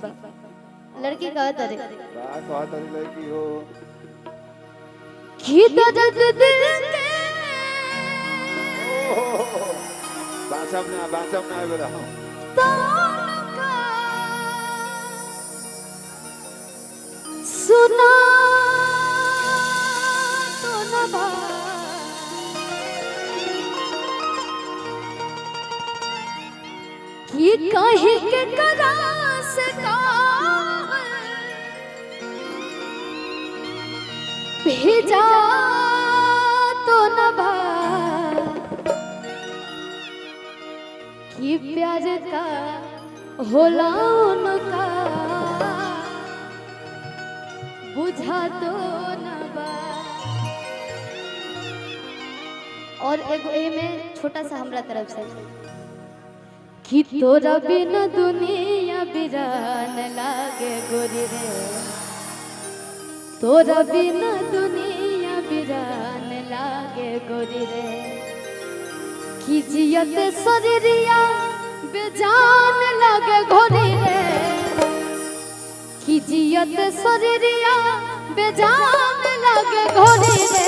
बा लड़की कहा तरे लड़की हो की दर्द दिल के बासम ना बेरा तान का सुना तो न बा कि कहीं के करा से भेजा तो न बा कि प्यार का होला उनका बुझा तो न बा। और एगो ए में छोटा सा हमरा तरफ से कि तोरा बिना दुनिया बिरान लागे गोरी रे तोरा बिना दुनिया बिरान लागे गोरी रे कि जियत शरीरिया बेजान लागे गोरी रे कि जियत शरीरिया बेजान लागे गोरी रे।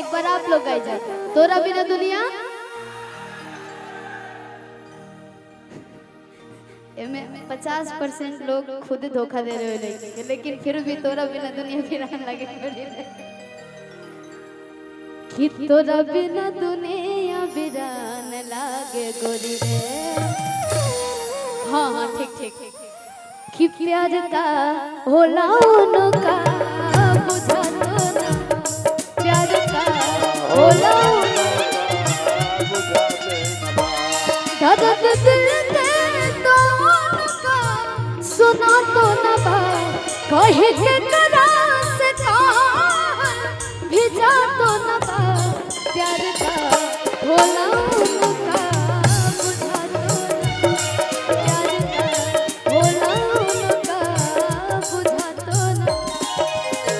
एक बार आप लोग गाइए जाते तोरा बिना दुनिया में 50% लोग खुद धोखा दे रहे हो लेकिन फिर भी तोरा बिना दुनिया फिरान लगे कि तोरा बिना दुनिया बिरान लागे गोरी रे। हाँ हाँ ठीक ठीक कि प्यार का होला उनका बुझा तो ना प्यार का होला दर्द दिल के सुना तो न बा कहे के करा से भेजा तो न बा प्यार का होला उनका बुझा तो प्यार का होला उनका बुझा तो न।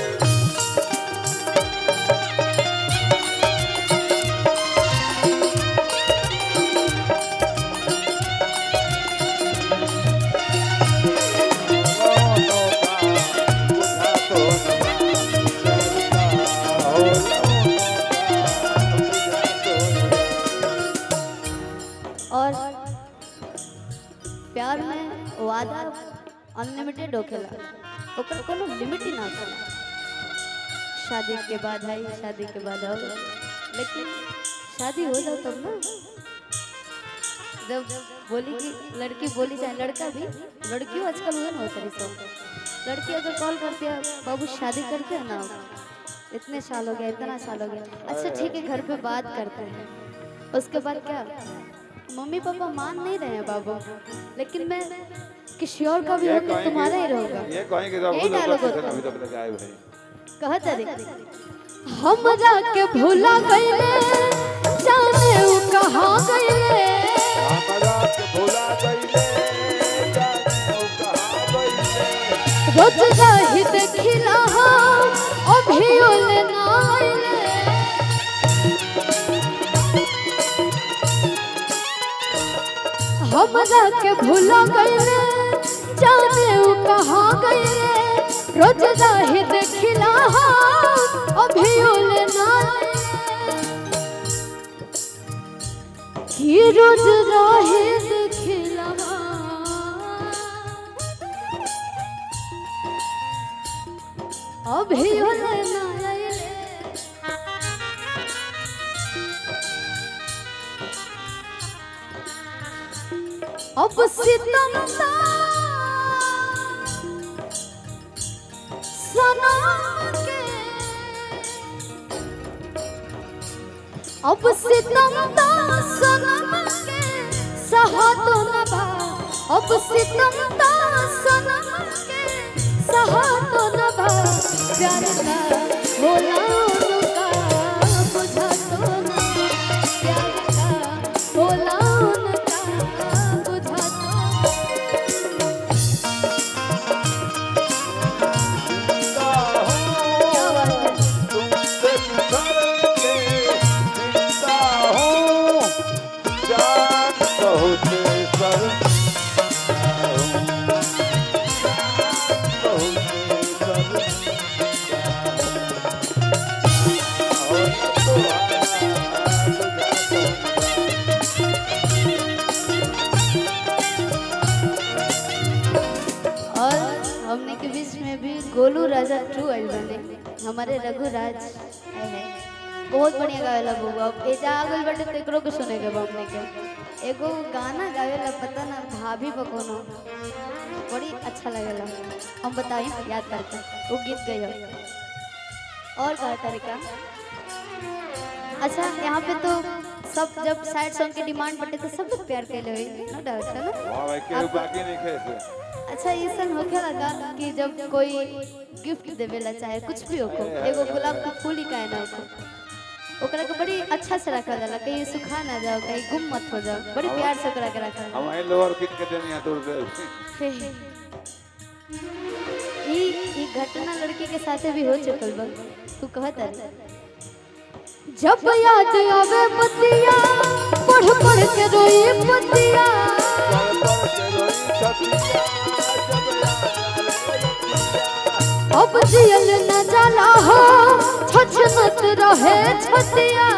और प्यार में वादा अनलिमिटेड होखेला ओकर कोनो लिमिट ही ना होला। शादी के बाद आई शादी के बाद आओ लेकिन शादी हो जाओ तब ना जब बोली कि लड़की बोली चाहे लड़का भी लड़कियों आजकल हुए ना होते सब लड़की अगर कॉल करती है बाबू शादी करते हैं ना इतने साल हो गया इतना साल हो गया अच्छा ठीक है घर पे बात करते हैं उसके बाद क्या मम्मी पापा मान नहीं रहे हैं बाबू लेकिन मैं किसी और का भी होगा तुम्हारा ही रहूंगा ये कहेंगे तो यही डायलॉग होता अभी है तो पता गायब है कहत रे हम जाके भूला गईले जाने उ कहां गईले हम जाके भूला गईले जाने उ कहां गईले रोज जाहि देखिला अभी ओले ना आइले हम जाके भूला गईले जाने उ कहां गईले रोज जाहि देखिला अभी ओले ना कि रोज राहे देखिला अभी ओले ना अब सितम सनम के अब सितम सनम के सहा तो न बा अब सितम सनम के सहा तो न बा प्यार का होला उनका बुझा तो न प्यार का होला बहुत सर बीच में भी गोलू राजा 2 आइल बने हमारे रघुराज है बहुत बढ़िया गावेला बउआ एजा आ गइल बाटे तो एकरो के सुने के बा हमने के एगो गाना गावेला पता ना भाभी बकोनो बड़ी अच्छा लगेला हम बताई याद करके वो गीत गयो और का तरीका अच्छा यहाँ पे तो सब जब सैड सॉन्ग की डिमांड पड़े तो सब लोग प्यार कर ले नो डाउट है ना वाह भाई केहू बाकी नहीं खेसे अच्छा ऐसा होखे लगा कि जब कोई गिफ्ट देवेला चाहे कुछ भी हो एगो गुलाब का फूल ही काहे ना हो ओकरा के बड़ी अच्छा से रखा जाला कहीं सुखा ना जाओ कहीं गुम मत हो जाओ बड़ी प्यार से ओकरा के रखा हम आई लोअर किट के देनिया दूर दे ई घटना लड़की के साथे भी हो चुकल बा तू कहत है जब याद आवे पतिया पढ़ पढ़ के रोई पतिया अब जियल न जाला हो छछनत रहे छतिया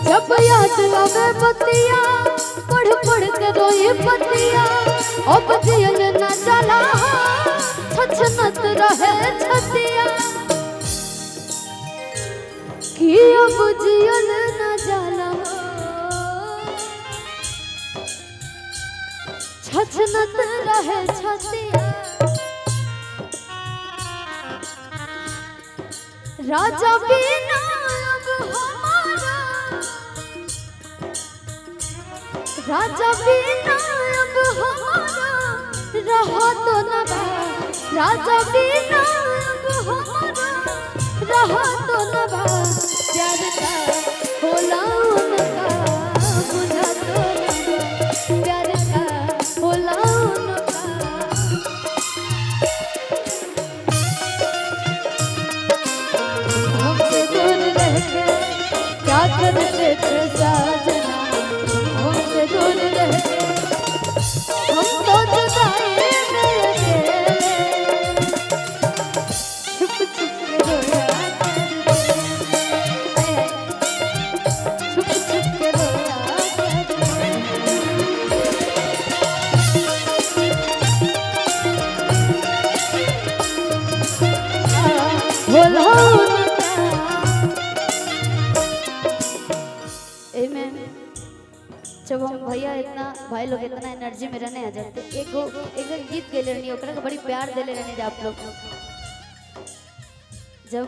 जब याद आवे पतिया पढ़ पढ़ के रोई पतिया अब जियल न जाला छछनत रहे छतिया कि अब जियल न जाला छछनत रहे छतिया राजा बिना अब हमारा राजा बिना अब हमारा रहा तो न बा राजा बिना अब हमारा रहा तो न बा प्यार का होला उनका बुझा तो न बा प्यार का होला उनका हमसे दूर रह के क्या करते थे साजना हमसे दूर रह के हम तो जुदाई में अकेले छुप छुप के रोया छुप छुप के रोया बोलो जब हम भैया इतना भाई लोग इतना एनर्जी में रहने आ जाते एगो गीत गेले रहनी ओकरा के बड़ी प्यार देले रहनी आप लोग जब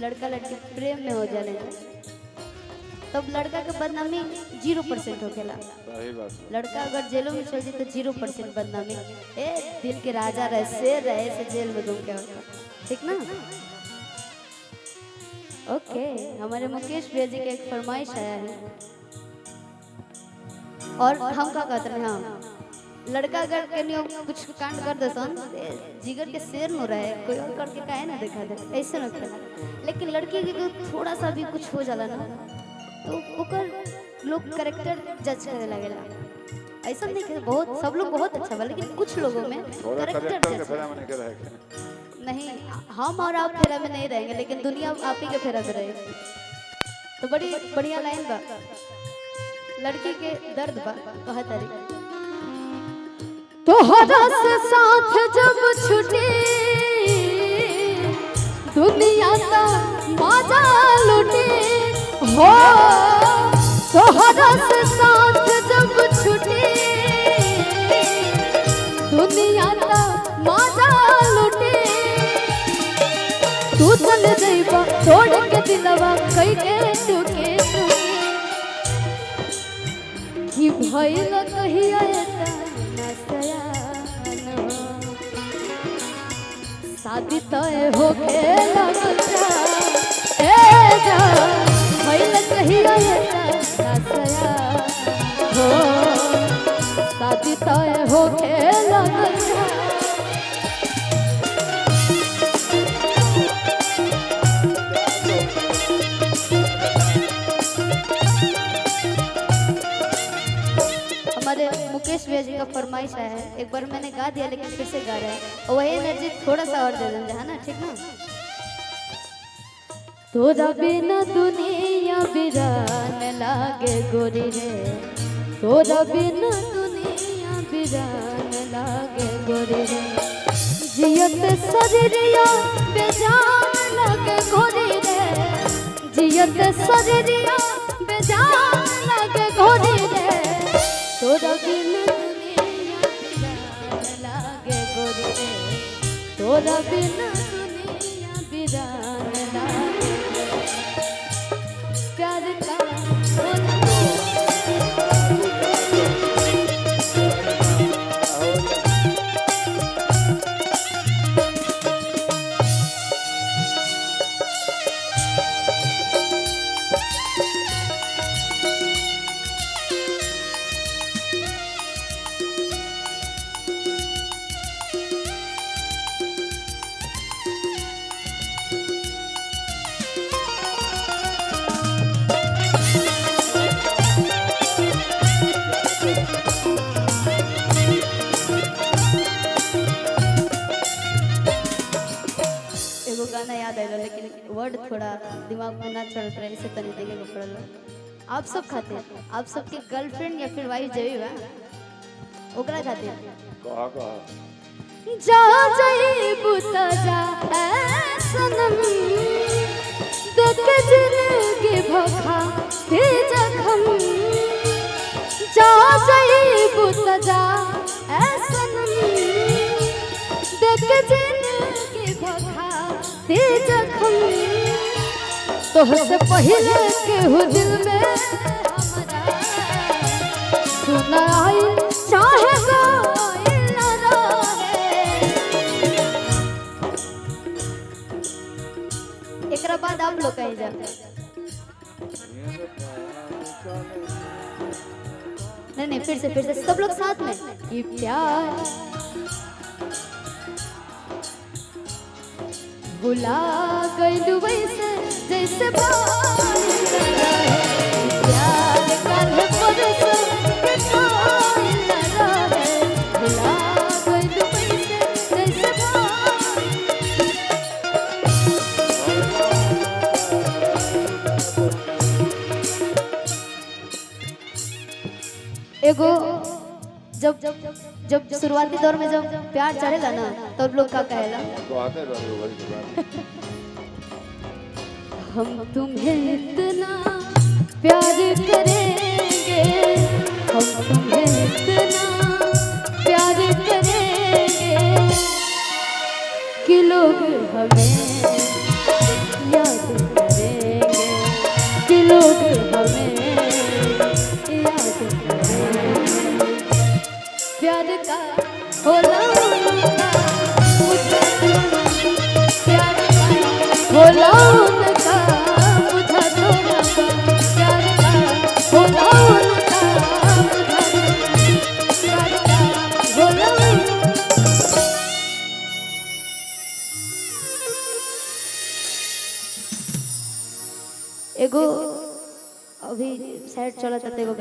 लड़का लड़की प्रेम में हो जाने तब लड़का के बदनामी 0% होखेला सही बात लड़का अगर जेलों में चल जाए तो 0% बदनामी ए दिल के राजा रहे शेर रहे से जेल में घूम के होता ठीक ना ओके हमारे मुकेश भैया जी का एक फरमाइश आया है और हम का कहते हैं हाँ लड़का अगर कहीं कुछ कांड कर दे सन जिगर के शेर न रहे कोई और करके काहे ना दिखा दे ऐसे न करे लेकिन लड़की के थोड़ा सा भी कुछ हो जाला ना तो ओकर लोग कैरेक्टर जज करे लगेला ऐसा नहीं कि बहुत सब लोग बहुत अच्छा बा लेकिन कुछ लोगों में कैरेक्टर के फेरा में के रहे नहीं हम और आप फेरा में नहीं रहेंगे लेकिन दुनिया आप ही के फेरा में रहेगी तो बड़ी बढ़िया लाइन बा लड़की के दर्द बा कहा तारीख तोहरा से साथ जब छूटे दुनिया का मजा लुटे हो तोहरा से साथ जब छूटे दुनिया का मजा लुटे तू चल जाइबा छोड़ के दिलवा कई के टूके कि भइल कहिया एता नसयान शादी तय होके लगल ए जा भइल कहिया एता नसयान हो शादी तय होके लगल हमारे मुकेश भैया जी का फरमाइश आया है एक बार मैंने गा दिया लेकिन फिर से गा रहे हैं और वही एनर्जी थोड़ा सा और दे देंगे है ना ठीक ना तोरा बिना दुनिया बिरान लागे गोरी रे तोरा बिना दुनिया बिरान लागे गोरी रे जियत शरीरिया बेजान लागे गोरी रे जियत शरीरिया बेजान लागे गोरी रे तोरा बिन दुनिया बिरान लागे गोरी रे तोरा बिन दुनिया बिरान लागे प्यार का गाना याद आया लेकिन वर्ड थोड़ा दिमाग में ना चल रहा है इसे तनी देंगे को पड़ल आप सब खाते हैं आप सबके गर्लफ्रेंड या फिर वाइफ जभी बा ओकरा खाते हैं कहा जा जाई बुता जा ऐ सनम देख जिंदगी भखा दे जखम जा जाई बुता जा ऐ सनम देख जिंदगी भखा दे जखम तोहसे पहले के हो दिल में हमारा सुना आई चाहे कोई ना रहे एकरा बाद आप लोग कहीं जाते नहीं फिर से सब लोग साथ में ये प्यार भुला गई वैसे जैसे प्यार कल परसों के कोई न रहे भुला गई वैसे जैसे एगो जब जब जब शुरुआती दौर में जब प्यार चढ़ेगा ना तब लोग का कहेला हम तुम्हें इतना प्यार करेंगे हम तुम्हें इतना प्यार करेंगे कि लोग हमें याद करेंगे कि लोग हमें याद करेंगे प्यार का होला प्यार का होला उनका बुझा तो प्यार का होला उनका बुझा प्यार का होला एगो अभी साइड चला था एगो